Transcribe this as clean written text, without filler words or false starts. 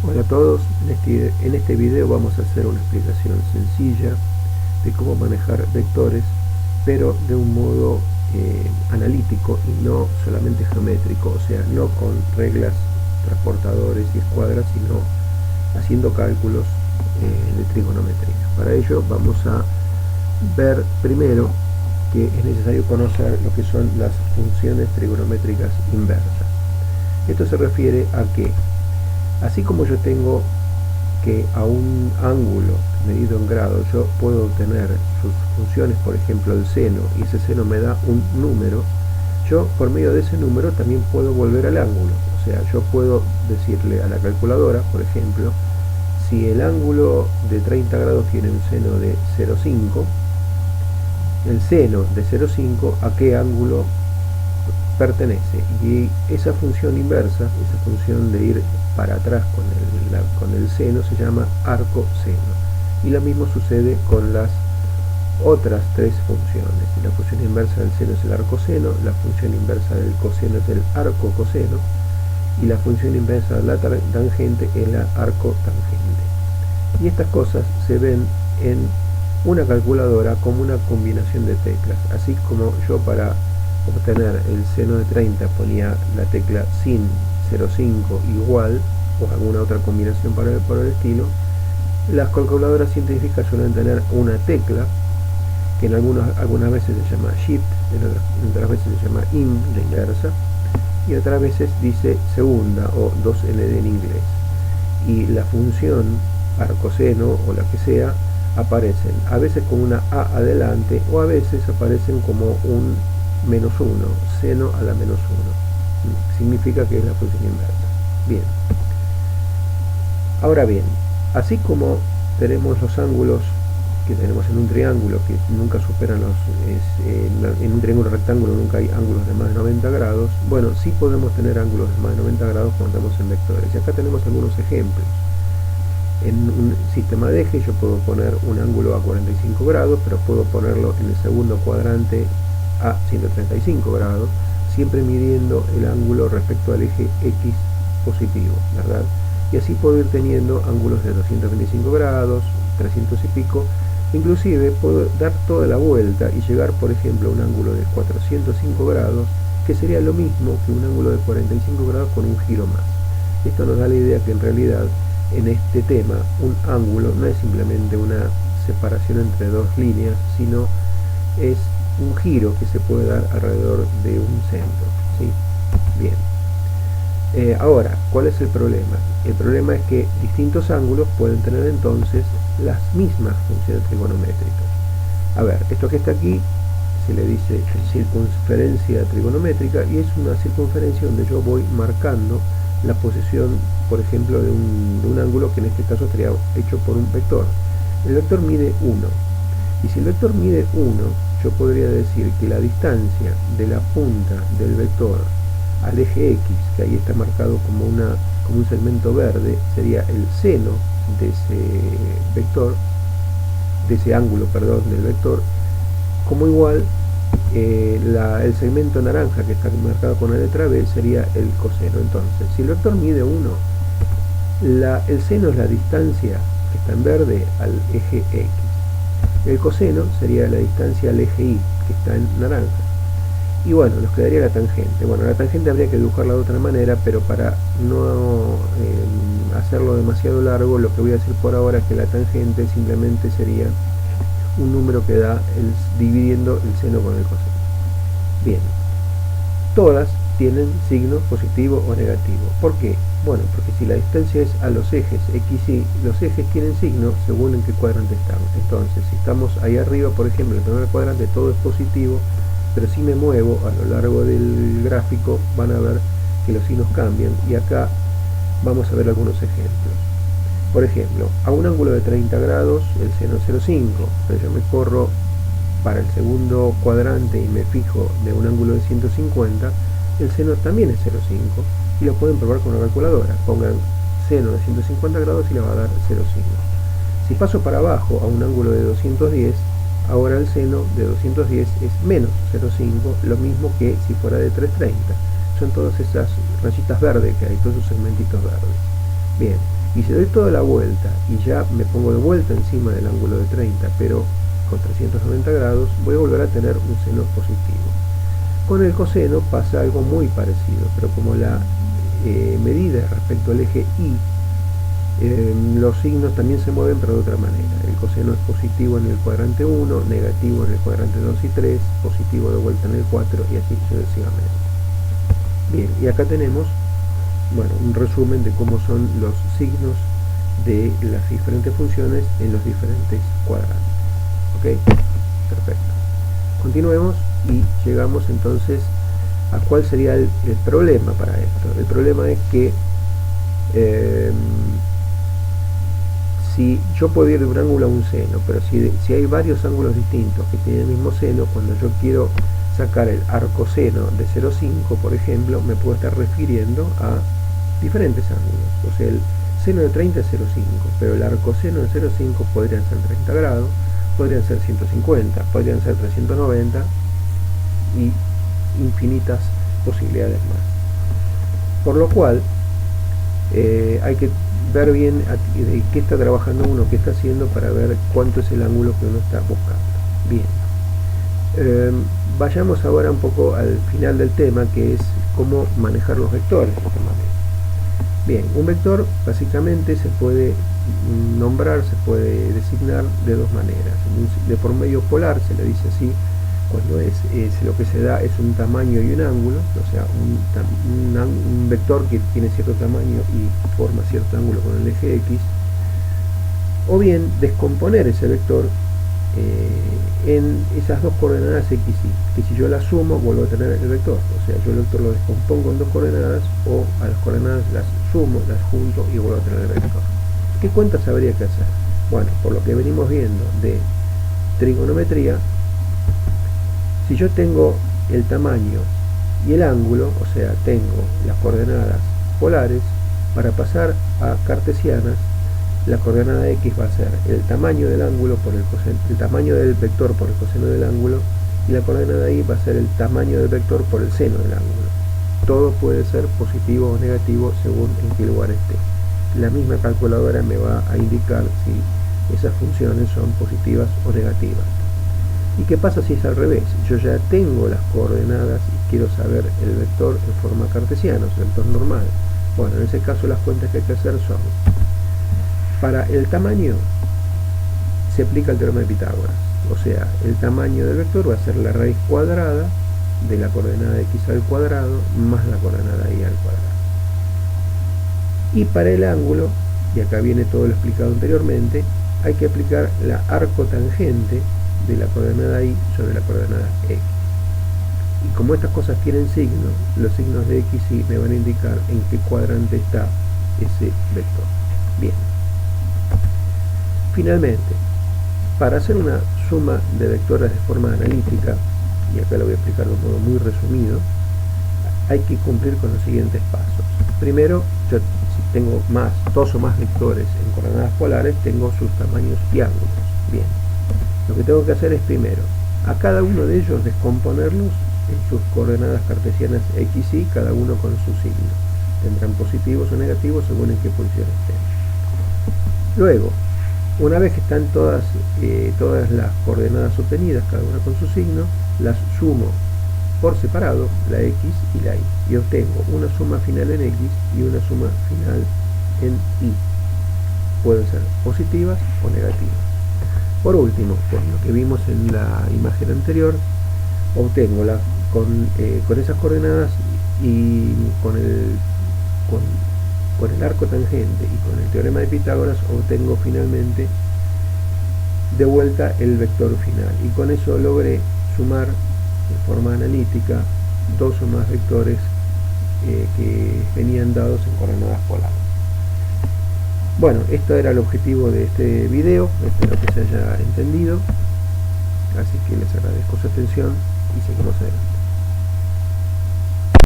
Hola a todos, en este video vamos a hacer una explicación sencilla de cómo manejar vectores, pero de un modo analítico y no solamente geométrico, o sea, no con reglas, transportadores y escuadras, sino haciendo cálculos de trigonometría. Para ello vamos a ver primero que es necesario conocer lo que son las funciones trigonométricas inversas. Esto se refiere a que, así como yo tengo que a un ángulo medido en grados yo puedo obtener sus funciones, por ejemplo el seno, y ese seno me da un número, yo por medio de ese número también puedo volver al ángulo. O sea, yo puedo decirle a la calculadora, por ejemplo, si el ángulo de 30 grados tiene un seno de 0,5, el seno de 0,5 a qué ángulo pertenece, y esa función inversa, esa función de ir para atrás con el seno, se llama arco seno. Y lo mismo sucede con las otras tres funciones. La función inversa del seno es el arco seno, la función inversa del coseno es el arco coseno, y la función inversa de la tangente es la arco tangente. Y estas cosas se ven en una calculadora como una combinación de teclas, así como yo para obtener el seno de 30 ponía la tecla sin 0,5 igual o alguna otra combinación por el estilo. Las calculadoras científicas suelen tener una tecla que en algunas veces se llama shift, en otras veces se llama in, la inversa, y otras veces dice segunda o 2nd en inglés, y la función arcoseno o la que sea aparecen a veces con una a adelante o a veces aparecen como un -1, seno a la -1. Significa que es la función inversa. Bien. Ahora bien, así como tenemos los ángulos que tenemos en un triángulo que nunca superan en un triángulo rectángulo nunca hay ángulos de más de 90 grados, bueno, sí podemos tener ángulos de más de 90 grados cuando estamos en vectores. Y acá tenemos algunos ejemplos. En un sistema de eje yo puedo poner un ángulo a 45 grados, pero puedo ponerlo en el segundo cuadrante a 135 grados, siempre midiendo el ángulo respecto al eje X positivo, ¿verdad? Y así puedo ir teniendo ángulos de 225 grados, 300 y pico, inclusive puedo dar toda la vuelta y llegar, por ejemplo, a un ángulo de 405 grados, que sería lo mismo que un ángulo de 45 grados con un giro más. Esto nos da la idea que en realidad en este tema un ángulo no es simplemente una separación entre dos líneas, sino es un giro que se puede dar alrededor de un centro, ¿sí? Bien. Ahora, ¿cuál es el problema? El problema es que distintos ángulos pueden tener entonces las mismas funciones trigonométricas. A ver, esto que está aquí se le dice circunferencia trigonométrica, y es una circunferencia donde yo voy marcando la posición, por ejemplo, de un ángulo que en este caso estaría hecho por un vector. El vector mide 1, y si el vector mide 1, yo podría decir que la distancia de la punta del vector al eje X, que ahí está marcado como un segmento verde, sería el seno de ese vector, de ese ángulo, perdón, del vector, como igual el segmento naranja que está marcado con la letra B sería el coseno. Entonces, si el vector mide 1, el seno es la distancia que está en verde al eje X. El coseno sería la distancia al eje Y, que está en naranja. Y bueno, nos quedaría la tangente. Bueno, la tangente habría que dibujarla de otra manera, pero para no hacerlo demasiado largo, lo que voy a decir por ahora es que la tangente simplemente sería un número que da dividiendo el seno con el coseno. Bien, todas tienen signo positivo o negativo. ¿Por qué? Bueno, porque si la distancia es a los ejes X y, los ejes tienen signo según en qué cuadrante estamos. Entonces, si estamos ahí arriba, por ejemplo, en el primer cuadrante todo es positivo, pero si me muevo a lo largo del gráfico van a ver que los signos cambian, y acá vamos a ver algunos ejemplos. Por ejemplo, a un ángulo de 30 grados el seno es 0,5, pero yo me corro para el segundo cuadrante y me fijo de un ángulo de 150, el seno también es 0,5, y lo pueden probar con una calculadora. Pongan seno de 150 grados y le va a dar 0,5. Si paso para abajo a un ángulo de 210, ahora el seno de 210 es menos 0,5, lo mismo que si fuera de 330. Son todas esas rayitas verdes que hay, todos esos segmentitos verdes. Bien, Y si doy toda la vuelta y ya me pongo de vuelta encima del ángulo de 30, pero con 390 grados, voy a volver a tener un seno positivo. Con el coseno pasa algo muy parecido, pero como la medida respecto al eje Y, los signos también se mueven, pero de otra manera. El coseno es positivo en el cuadrante 1, negativo en el cuadrante 2 y 3, positivo de vuelta en el 4 y así sucesivamente. Bien, y acá tenemos, bueno, un resumen de cómo son los signos de las diferentes funciones en los diferentes cuadrantes. ¿Ok? Perfecto. Continuemos y llegamos entonces a cuál sería el problema para esto. El problema es que si yo puedo ir de un ángulo a un seno, pero si hay varios ángulos distintos que tienen el mismo seno, cuando yo quiero sacar el arcoseno de 0,5, por ejemplo, me puedo estar refiriendo a diferentes ángulos. O sea, el seno de 30 es 0,5, pero el arcoseno de 0,5 podrían ser 30 grados, podrían ser 150, podrían ser 390 y infinitas posibilidades más. Por lo cual, hay que ver bien de qué está trabajando uno, qué está haciendo, para ver cuánto es el ángulo que uno está buscando. Bien, vayamos ahora un poco al final del tema, que es cómo manejar los vectores de esta manera. Bien, un vector básicamente se puede nombrar, se puede designar de dos maneras. De por medio polar se le dice así cuando lo que se da es un tamaño y un ángulo, o sea, un vector que tiene cierto tamaño y forma cierto ángulo con el eje X, o bien descomponer ese vector en esas dos coordenadas X y, que si yo las sumo vuelvo a tener el vector. O sea, yo el vector lo descompongo en dos coordenadas, o a las coordenadas las sumo, las junto y vuelvo a tener el vector. ¿Qué cuentas habría que hacer? Bueno, por lo que venimos viendo de trigonometría, si yo tengo el tamaño y el ángulo, o sea, tengo las coordenadas polares, para pasar a cartesianas, la coordenada X va a ser el tamaño del ángulo por el tamaño del vector por el coseno del ángulo, y la coordenada Y va a ser el tamaño del vector por el seno del ángulo. Todo puede ser positivo o negativo según en qué lugar esté. La misma calculadora me va a indicar si esas funciones son positivas o negativas. ¿Y qué pasa si es al revés? Yo ya tengo las coordenadas y quiero saber el vector en forma cartesiana, o sea, el vector normal. Bueno, en ese caso las cuentas que hay que hacer son: para el tamaño se aplica el teorema de Pitágoras, o sea, el tamaño del vector va a ser la raíz cuadrada de la coordenada x al cuadrado más la coordenada y al cuadrado. Y para el ángulo, y acá viene todo lo explicado anteriormente, hay que aplicar la arcotangente de la coordenada y sobre la coordenada x. Y como estas cosas tienen signo, los signos de x y me van a indicar en qué cuadrante está ese vector. Bien. Finalmente, para hacer una suma de vectores de forma analítica, y acá lo voy a explicar de un modo muy resumido, hay que cumplir con los siguientes pasos. Primero, yo, si tengo dos o más vectores en coordenadas polares, tengo sus tamaños y ángulos. Bien. Lo que tengo que hacer es primero a cada uno de ellos descomponerlos en sus coordenadas cartesianas x y, cada uno con su signo. Tendrán positivos o negativos según en qué posición estén. Luego, una vez que están todas las coordenadas obtenidas, cada una con su signo, las sumo por separado, la x y la y, y obtengo una suma final en x y una suma final en y. Pueden ser positivas o negativas. Por último, con lo que vimos en la imagen anterior, obtengo con esas coordenadas y con el arco tangente y con el teorema de Pitágoras, obtengo finalmente de vuelta el vector final, y con eso logré sumar de forma analítica dos o más vectores que venían dados en coordenadas polares. Bueno, esto era el objetivo de este video, espero que se haya entendido, así que les agradezco su atención y seguimos adelante.